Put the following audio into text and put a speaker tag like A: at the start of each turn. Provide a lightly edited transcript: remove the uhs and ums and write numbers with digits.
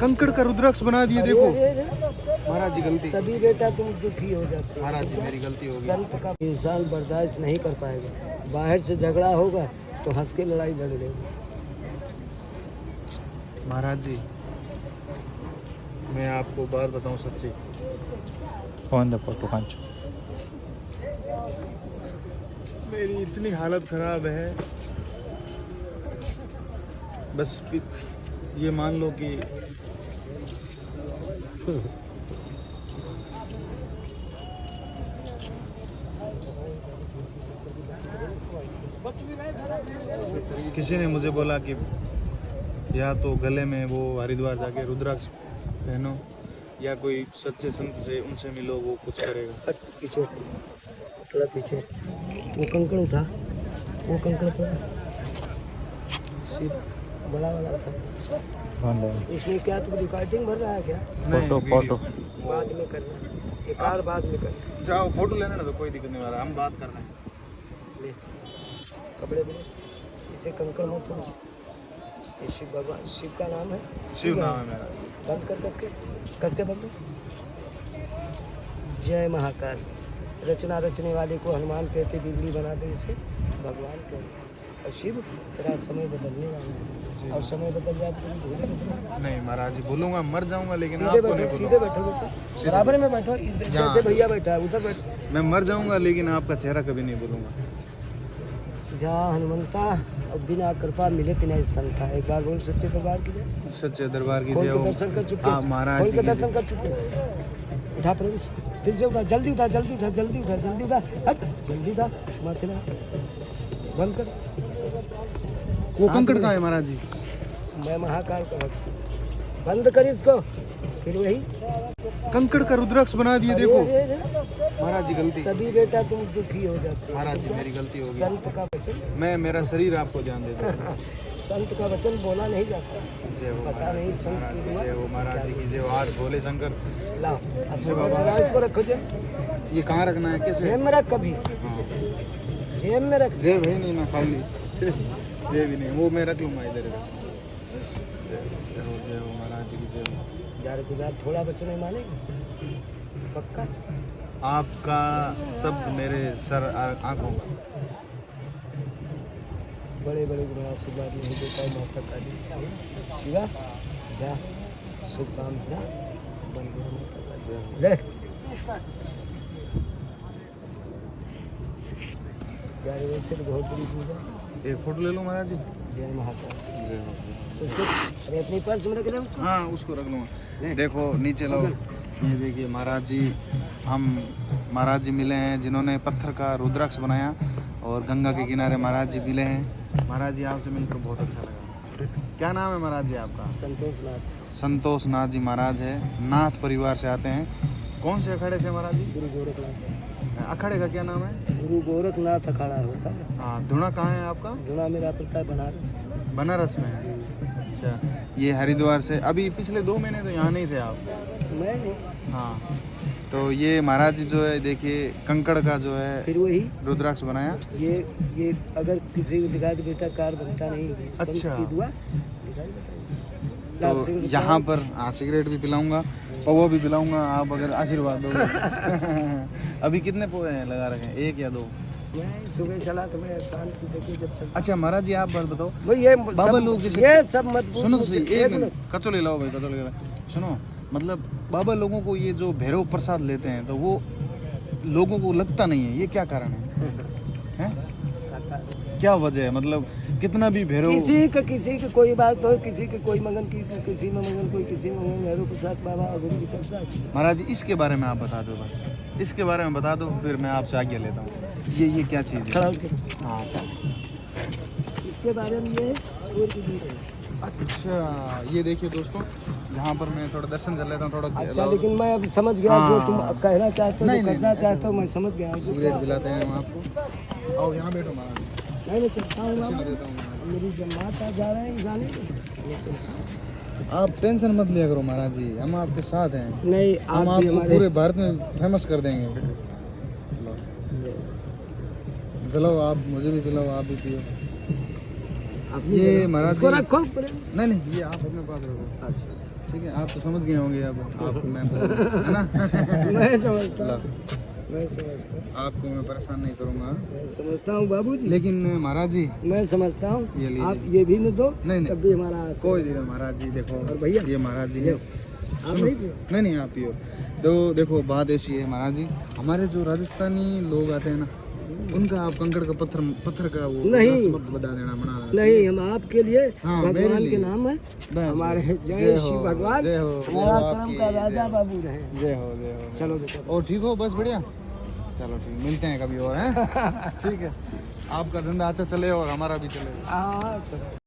A: कंकड़ का रुद्राक्ष बना दिए। देखो महाराज जी गलती,
B: तभी बेटा तुम दुखी हो जाते हो।
A: महाराज जी मेरी गलती हो गई।
B: संत का इंसान बर्दाश्त नहीं कर पाएगा। बाहर से झगड़ा होगा तो हंस के लड़ाई लड़ लेगा।
A: महाराज जी मैं आपको बात बताऊं सच्ची,
C: फोन दे फोटो खींचो।
A: मेरी इतनी हालत खराब है, बस ये मान लो कि किसी ने मुझे बोला कि या तो गले में वो हरिद्वार जाके रुद्राक्ष पहनो या कोई सच्चे संत से उनसे मिलो, वो कुछ करेगा।
B: पीछे थोड़ा पीछे वो कंकड़ था, वो कंकड़ था शिव बड़ा वाला था।
C: फोन दे।
B: इसमें क्या तुम रिकॉर्डिंग भर रहा है क्या?
C: फोटो फोटो
B: बाद में करना, एक और बाद में करना।
A: जाओ फोटो लेना ना, तो कोई दिक्कत नहीं, वाला हम बात कर रहे हैं।
B: ले कपड़े में इसे कंकड़ मत समझ। ये शिव भगवान, शिव का नाम है,
A: शिव नाम है मेरा।
B: बंद कर कस के बंद। जय महाकाल। रचना रचने वाले को हनुमान कहते, बिगड़ी बना दे इसे भगवान कहते। और शिव तेरा समय बदलने वाला है, और समय बदल जाए तो धीरे धीरे।
A: नहीं महाराज जी बोलूंगा, मर जाऊंगा लेकिन
B: सीधे
A: आपको
B: बैठो,
A: नहीं
B: सीधे बैठो बेटा, बराबर में बैठो। इस जैसे भैया बैठा है उधर बैठो।
A: बोलूंगा। मैं मर जाऊंगा लेकिन आपका चेहरा कभी नहीं बोलूंगा।
B: जहाँ हनुमंता और बिना कृपा मिले तिना संता। एक बार बोल सच्चे दरबार की जय।
A: सच्चे दरबार की
B: खोल
A: जय
B: के
A: हो।
B: दर्शन कर चुके
A: हाँ, महाराज
B: खोल
A: जी
B: के
A: की
B: दर्शन कर चुके से। उठा प्रवेश, फिर से उठा, जल्दी उठा, जल्दी उठा, जल्दी उठा, जल्दी उठा, हट जल्दी उठा, माथे लगा, बंद कर।
A: वो कंकड़ कहाँ है महाराज जी?
B: मैं महाकाल का भक्त, बंद कर इसको। फिर वही
A: कंकड़ का रुद्राक्ष बना दिए। देखो
B: अरे, अरे, अरे।
A: महाराज जी गलती,
B: तभी बेटा तुम दुखी हो जाते हो।
A: महाराज जी मेरी गलती हो गई।
B: संत का वचन,
A: मैं मेरा शरीर आपको ध्यान दे दूंगा।
B: संत का वचन बोला नहीं जाता।
A: जय हो
B: पता नहीं संत
A: महाराज
B: की
A: जी,
B: दुआ।
A: जय हो महाराज जी की जय हो। आज भोले शंकर।
B: लाओ अब इसको रखो जेब
A: ये कहाँ रखना है, कैसे?
B: में रख, कभी
A: हाँ।
B: जेब में रख।
A: जेब है नहीं ना, खाली जेब ही नहीं, वो मैं रख लूंगा इधर। जय हो महाराज जी की जय हो।
B: जार गुजार थोड़ा बचने नहीं मानेगा पक्का।
A: आपका शब्द मेरे सर आंखों का।
B: बड़े बड़े गुरु आशीर्वाद नहीं देता है माता काली। शिवा जा, शुभ काम था बन गया माता काली। ले जा से बहुत बड़ी पूजा।
A: एक फोटो ले लो महाराज जी।
B: जय महाकाल।
A: जय हो जय हो।
B: उसको अरे अपनी पर्स में रख ले उसको।
A: हाँ उसको रख लूँगा। देखो नीचे लो, ये देखिए महाराज जी, हम महाराज जी मिले हैं जिन्होंने पत्थर का रुद्राक्ष बनाया, और गंगा के किनारे महाराज जी मिले हैं। महाराज जी आपसे मिलकर बहुत अच्छा लगा। क्या नाम है महाराज जी आपका?
B: संतोष नाथ।
A: संतोष नाथ जी महाराज है, नाथ परिवार से आते हैं। कौन से अखाड़े से महाराज जी?
B: गुरु गोरखनाथ।
A: अखाड़े का क्या नाम है?
B: गुरु गोरखनाथ अखाड़ा होता है।
A: हाँ, धुना कहाँ है आपका?
B: जुड़ा मेरा पड़ता है बनारस।
A: बनारस में है। अच्छा, ये हरिद्वार से। अभी पिछले 2 महीने तो यहाँ नहीं थे आप?
B: मैं नहीं।
A: हाँ, तो ये महाराज जी जो है देखिए, कंकड़ का जो है
B: फिर वही
A: रुद्राक्ष बनाया।
B: ये अगर किसी को दिखा दे बेटा कार बनता नहीं है। संत
A: अच्छा।
B: की दुआ
A: तो यहाँ पर सिगरेट भी पिलाऊंगा, पौवा भी पिलाऊंगा, आप अगर आशीर्वाद दोगे। अभी कितने पोए हैं लगा रखे हैं, 1 या 2?
B: मैं सुबह चला तो मैं शाम को देखी जब चल।
A: अच्छा महाराज जी आप बात बताओ,
B: भाई ये
A: बाबा लोग जैसे-
B: ये सब मत पूछ
A: सुनो तो
B: मुझसे।
A: सही, एक मिनट कचो ले लाओ भाई, कचो ले लाओ। सुनो, मतलब बाबा लोगों को ये जो भैरव प्रसाद लेते हैं तो वो लोगों को लगता नहीं है, ये क्या कारण है? हैं? क्या वजह है? मतलब कितना भी भैरव,
B: किसी की कोई बात हो, किसी के कोई मंगन की, किसी में मंगन, कोई किसी में मंगन, भैरव प्रसाद बाबा गुरु की चलता है।
A: महाराज जी इसके बारे में आप बता दो, बस इसके बारे में बता दो, फिर मैं आपसे आज्ञा लेता हूँ। ये क्या चीज़ है?
B: खड़ा होके
A: हाँ,
B: इसके बारे में ये सूर्य की दूर है।
A: अच्छा ये देखिए दोस्तों, यहाँ पर मैं थोड़ा दर्शन कर लेता हूँ थोड़ा।
B: अच्छा लेकिन मैं अभी समझ गया जो तुम
A: हाँ।
B: कहना चाहते हो,
A: नहीं,
B: जो
A: नहीं,
B: करना
A: नहीं,
B: चाहते हो, मैं समझ गया।
A: सिगरेट पिलाते हैं हम आपको। आओ यहाँ बैठो महाराज,
B: मैं चलता हूँ
A: दर्शन
B: बाबा।
A: देता हूँ महाराज।
B: मेरी जमात आ जा रहे हैं जाने के। मैं चलता हूँ।
A: आप टेंशन मत लिया करो महाराज जी, हम आपके साथ हैं।
B: नहीं
A: हम
B: आप भी
A: आपको
B: हमारे
A: पूरे भारत में फेमस कर देंगे। चलो आप मुझे भी पिलाओ, आप भी पियो।
B: आप भी
A: ये
B: जरा-
A: महाराज
B: इसको
A: जी-
B: रखो।
A: नहीं ये आप अपने पास रखो।
B: अच्छा
A: ठीक है, आप तो समझ गए होंगे अब आपको मैं बोल रहा हूं, है ना।
B: मैं समझता
A: लो,
B: हूँ, मैं समझता हूँ,
A: आपको मैं परेशान नहीं करूंगा,
B: मैं समझता हूँ बाबूजी,
A: लेकिन महाराज जी
B: मैं समझता हूँ।
A: ये लीजिए।
B: आप ये भी न दो,
A: नहीं, नहीं।
B: तब भी हमारा आस-
A: कोई नहीं महाराज जी, देखो
B: और भैया?
A: ये महाराज जी है,
B: आप नहीं पियो?
A: नहीं नहीं आप पियो। तो देखो बात ऐसी है महाराज जी, हमारे जो राजस्थानी लोग आते हैं ना, उनका आप कंकड़ का पत्थर का वो
B: नहीं।
A: रस मत बता देना, बना देना।
B: नहीं, हम आपके लिए
A: हाँ, मेरे
B: भगवान
A: लिए।
B: के नाम है
A: बस,
B: हमारे।
A: बस।
B: जय
A: हो,
B: श्री भगवान,
A: जय हो, जय
B: हमारा
A: हो
B: कर्म
A: आपकी,
B: का
A: जय
B: राजा
A: हो।
B: बाबू रहे।
A: जय हो, जय हो।
B: चलो बेटा,
A: और ठीक हो, बस बढ़िया, चलो ठीक, मिलते हैं कभी और, हैं। ठीक है, आपका धंधा अच्छा चले और हमारा भी चले।
B: हाँ चलो।